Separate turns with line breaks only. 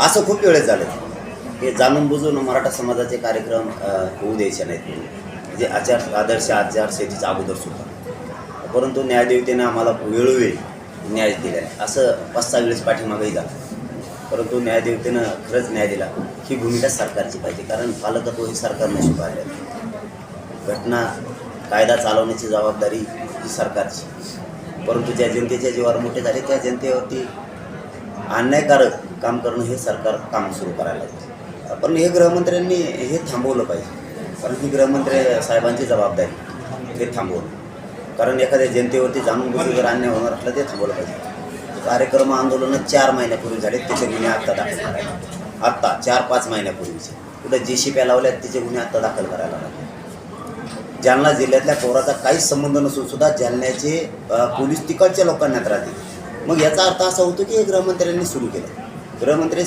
असं खूप वेळेस झालं हे जाणून बुजून मराठा समाजाचे कार्यक्रम होऊ द्यायचे नाहीत म्हणजे आदर्श आचारसंहितेच्या अगोदर सुद्धा. परंतु न्यायदेवतेनं आम्हाला वेळोवेळी न्याय दिला आहे. असं 5-6 वेळेस पाठीमागंही झालं, परंतु न्यायदेवतेनं खरंच न्याय दिला. ही भूमिका सरकारची पाहिजे, कारण पालकत्व हे सरकारनं स्वीकारलं आहे. घटना कायदा चालवण्याची जबाबदारी ही सरकारची, परंतु ज्या जनतेच्या जीवावर मोठे झाले त्या जनतेवरती अन्यायकारक काम करणं हे सरकार काम सुरू करायला लागतं. पण हे गृहमंत्र्यांनी हे थांबवलं पाहिजे, कारण ही गृहमंत्री साहेबांची जबाबदारी हे थांबवलं. कारण एखाद्या जनतेवरती जाणून बुजून जर अन्याय होणार असला ते थांबवलं पाहिजे. कार्यक्रम आंदोलनं 4 महिन्यापूर्वी झाले, त्याचे गुन्हे आत्ता दाखल करायला, आत्ता 4-5 महिन्यापूर्वीचे कुठं JCP लावल्यात त्याचे गुन्हे आत्ता दाखल करायला लागले. जालना जिल्ह्यातल्या पोराचा काहीच संबंध नसून सुद्धा जालन्याचे पोलीस तिकडच्या लोकांना त्रास देते. मग याचा अर्थ असा होतो की हे गृहमंत्र्यांनी सुरू केलं. गृहमंत्री